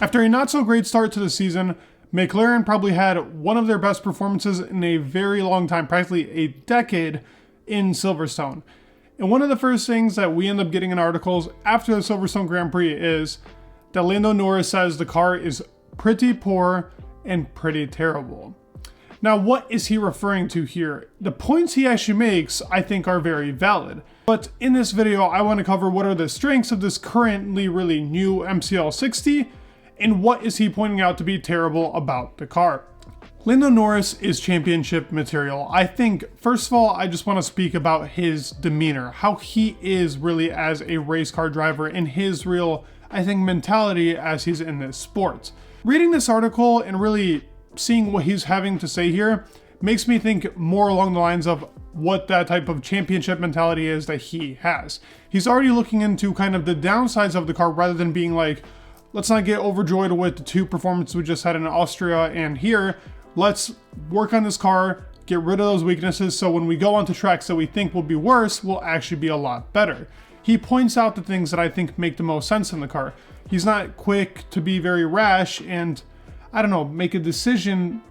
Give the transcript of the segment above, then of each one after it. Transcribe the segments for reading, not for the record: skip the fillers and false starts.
After a not so great start to the season, McLaren probably had one of their best performances in a very long time, practically a decade, in Silverstone. And one of the first things that we end up getting in articles after the Silverstone Grand Prix is that Lando Norris says the car is pretty poor and pretty terrible. Now, what is he referring to here? The points he actually makes, I think, are very valid. But in this video, I want to cover what are the strengths of this currently really new MCL-60 and what is he pointing out to be terrible about the car. Lando Norris is championship material. I think, first of all, I just want to speak about his demeanor, how he is really as a race car driver and his real, I think, mentality as he's in this sport. Reading this article and really seeing what he's having to say here makes me think more along the lines of what that type of championship mentality is that he has. He's already looking into kind of the downsides of the car rather than being like, let's not get overjoyed with the two performances we just had in Austria and here. Let's work on this car, get rid of those weaknesses, so when we go onto tracks that we think will be worse, will actually be a lot better. He points out the things that I think make the most sense in the car. He's not quick to be very rash and, I don't know, make a decision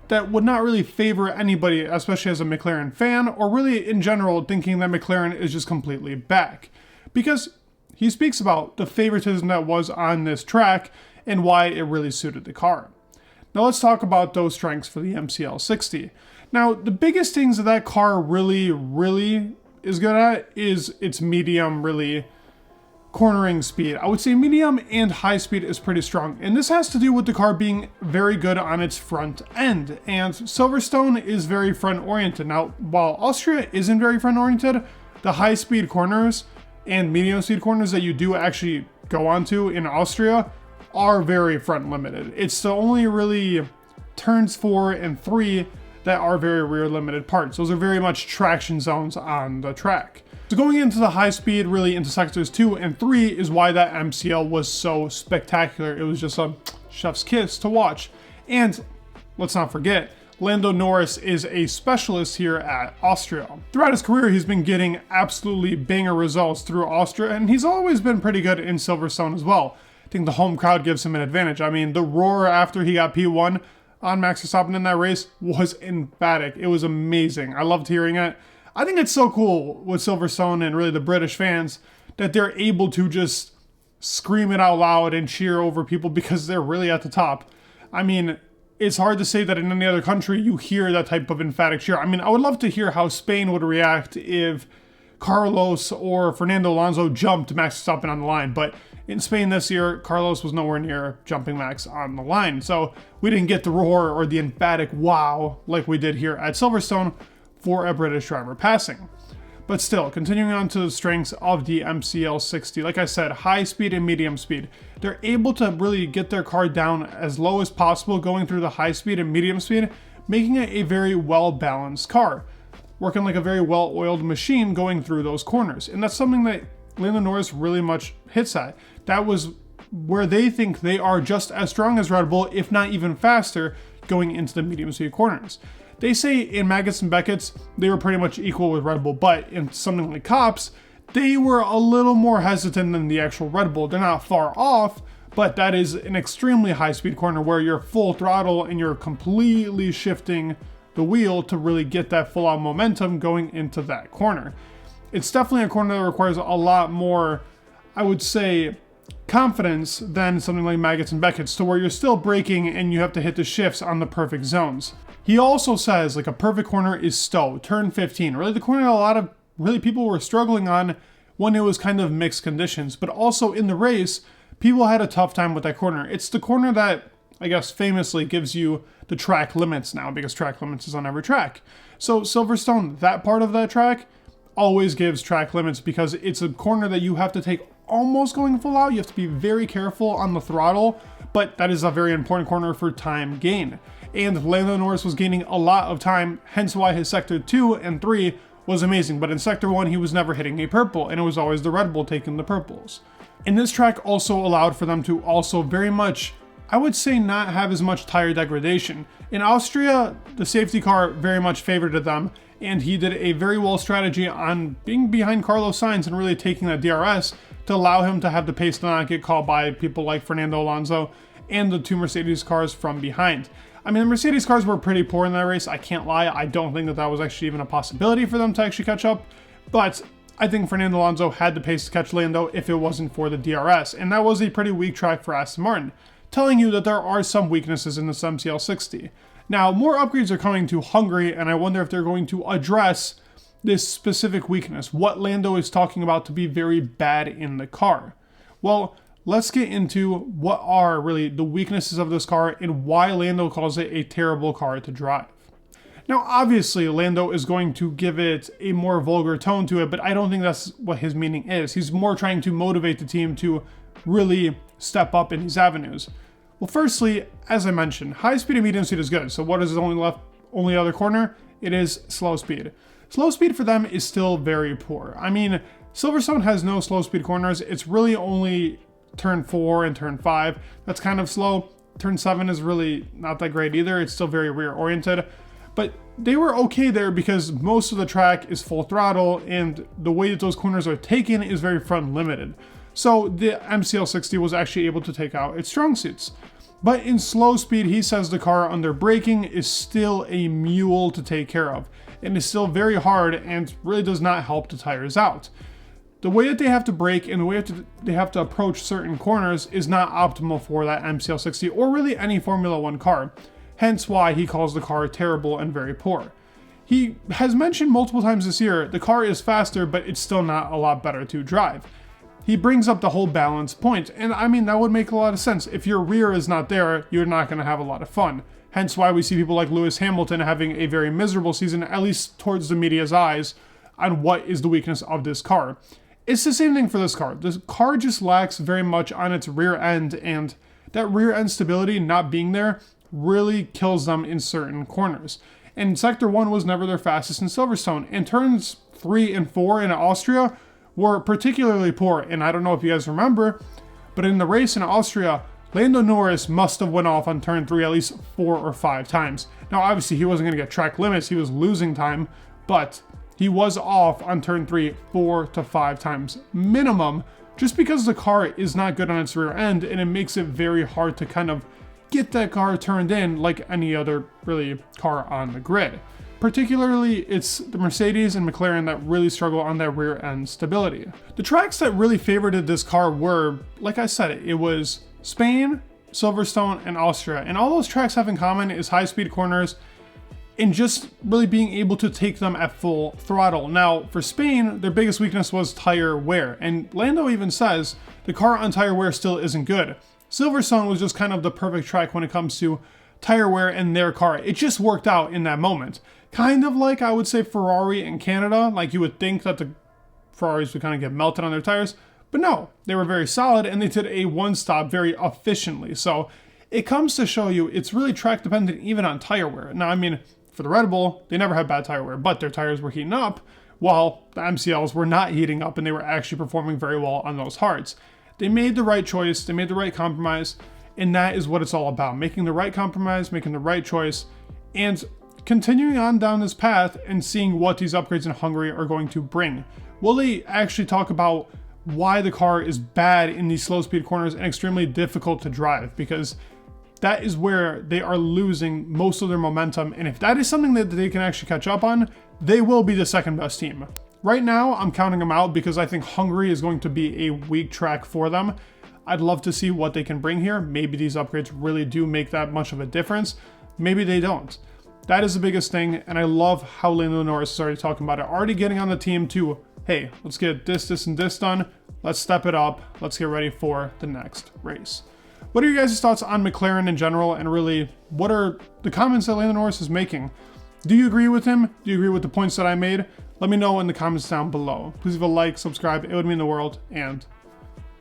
that would not really favor anybody, especially as a McLaren fan, or really in general thinking that McLaren is just completely back. Because he speaks about the favoritism that was on this track and why it really suited the car. Now let's talk about those strengths for the MCL-60. Now, the biggest things that car really is good at is its medium, really, cornering speed. I would say medium and high speed is pretty strong. And this has to do with the car being very good on its front end. And Silverstone is very front oriented. Now, while Austria isn't very front oriented, the high speed corners and medium speed corners that you do actually go onto in Austria are very front limited. It's the only really turns 4 and 3 that are very rear limited parts. Those are very much traction zones on the track. So going into the high speed, really into sectors 2 and 3 is why that MCL was so spectacular. It was just a chef's kiss to watch. And let's not forget, Lando Norris is a specialist here at Austria. Throughout his career, he's been getting absolutely banger results through Austria, and he's always been pretty good in Silverstone as well. I think the home crowd gives him an advantage. I mean, the roar after he got P1 on Max Verstappen in that race was emphatic. It was amazing. I loved hearing it. I think it's so cool with Silverstone and really the British fans that they're able to just scream it out loud and cheer over people because they're really at the top. I mean, it's hard to say that in any other country you hear that type of emphatic cheer. I mean, I would love to hear how Spain would react if Carlos or Fernando Alonso jumped Max Verstappen on the line, but in Spain this year, Carlos was nowhere near jumping Max on the line, so we didn't get the roar or the emphatic wow like we did here at Silverstone for a British driver passing. But still, continuing on to the strengths of the MCL-60, like I said, high speed and medium speed. They're able to really get their car down as low as possible going through the high speed and medium speed, making it a very well-balanced car, working like a very well-oiled machine going through those corners. And that's something that Lando Norris really much hits at. That was where they think they are just as strong as Red Bull, if not even faster, going into the medium speed corners. They say in Maggots and Beckett's, they were pretty much equal with Red Bull, but in something like Copse, they were a little more hesitant than the actual Red Bull. They're not far off, but that is an extremely high speed corner where you're full throttle and you're completely shifting the wheel to really get that full on momentum going into that corner. It's definitely a corner that requires a lot more, I would say, confidence than something like Maggots and Beckett's, to where you're still braking and you have to hit the shifts on the perfect zones. He also says like a perfect corner is Stowe, turn 15. Really the corner that a lot of people were struggling on when it was kind of mixed conditions, but also in the race, people had a tough time with that corner. It's the corner that, I guess, famously gives you the track limits now, because track limits is on every track. So Silverstone, that part of that track, always gives track limits because it's a corner that you have to take almost going full out. You have to be very careful on the throttle, but that is a very important corner for time gain. And Lando Norris was gaining a lot of time, hence why his sector 2 and 3 was amazing. But in sector 1, he was never hitting a purple, and it was always the Red Bull taking the purples. And this track also allowed for them to also very much, I would say, not have as much tire degradation. In Austria, the safety car very much favored them, and he did a very well strategy on being behind Carlos Sainz and really taking that DRS to allow him to have the pace to not get caught by people like Fernando Alonso and the two Mercedes cars from behind. I mean, the Mercedes cars were pretty poor in that race, I can't lie. I don't think that that was actually even a possibility for them to actually catch up, but I think Fernando Alonso had the pace to catch Lando if it wasn't for the DRS, and that was a pretty weak track for Aston Martin, telling you that there are some weaknesses in this MCL-60. Now, more upgrades are coming to Hungary, and I wonder if they're going to address this specific weakness, what Lando is talking about to be very bad in the car. Well, let's get into what are really the weaknesses of this car and why Lando calls it a terrible car to drive. Now, obviously, Lando is going to give it a more vulgar tone to it, but I don't think that's what his meaning is. He's more trying to motivate the team to really step up in these avenues. Well, firstly, as I mentioned, high speed and medium speed is good. So what is his only other corner? It is slow speed. Slow speed for them is still very poor. I mean, Silverstone has no slow speed corners. It's really only turn 4 and turn 5. That's kind of slow. Turn 7 is really not that great either. It's still very rear oriented. But they were okay there because most of the track is full throttle and the way that those corners are taken is very front limited. So the MCL-60 was actually able to take out its strong suits. But in slow speed, he says the car under braking is still a mule to take care of and is still very hard and really does not help the tires out. The way that they have to brake and the way that they have to approach certain corners is not optimal for that MCL-60 or really any Formula One car. Hence why he calls the car terrible and very poor. He has mentioned multiple times this year, the car is faster, but it's still not a lot better to drive. He brings up the whole balance point, and I mean, that would make a lot of sense. If your rear is not there, you're not going to have a lot of fun. Hence why we see people like Lewis Hamilton having a very miserable season, at least towards the media's eyes, on what is the weakness of this car. It's the same thing for this car. This car just lacks very much on its rear end, and that rear end stability not being there really kills them in certain corners. And Sector 1 was never their fastest in Silverstone, and turns 3 and 4 in Austria were particularly poor. And I don't know if you guys remember, but in the race in Austria, Lando Norris must have went off on turn 3 at least 4 or 5 times. Now obviously he wasn't going to get track limits, he was losing time, but he was off on turn 3 4 to 5 times minimum, just because the car is not good on its rear end, and it makes it very hard to kind of get that car turned in like any other really car on the grid. Particularly, it's the Mercedes and McLaren that really struggle on that rear end stability. The tracks that really favored this car were, like I said, it was Spain, Silverstone, and Austria. And all those tracks have in common is high speed corners and just really being able to take them at full throttle. Now, for Spain, their biggest weakness was tire wear. And Lando even says the car on tire wear still isn't good. Silverstone was just kind of the perfect track when it comes to tire wear in their car. It just worked out in that moment. Kind of like, I would say, Ferrari in Canada. Like, you would think that the Ferraris would kind of get melted on their tires. But no, they were very solid and they did a one-stop very efficiently. So it comes to show you it's really track dependent even on tire wear. Now, I mean, for the Red Bull, they never had bad tire wear, but their tires were heating up while the MCLs were not heating up and they were actually performing very well on those hards. They made the right choice, they made the right compromise, and that is what it's all about. Making the right compromise, making the right choice, and continuing on down this path and seeing what these upgrades in Hungary are going to bring. Will they actually talk about why the car is bad in these slow speed corners and extremely difficult to drive? Because that is where they are losing most of their momentum, and if that is something that they can actually catch up on, they will be the second best team. Right now, I'm counting them out because I think Hungary is going to be a weak track for them. I'd love to see what they can bring here. Maybe these upgrades really do make that much of a difference. Maybe they don't. That is the biggest thing, and I love how Lando Norris is already talking about it. Already getting on the team to, hey, let's get this, and this done. Let's step it up. Let's get ready for the next race. What are your guys' thoughts on McLaren in general, and really, what are the comments that Lando Norris is making? Do you agree with him? Do you agree with the points that I made? Let me know in the comments down below. Please leave a like, subscribe, it would mean the world, and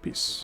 peace.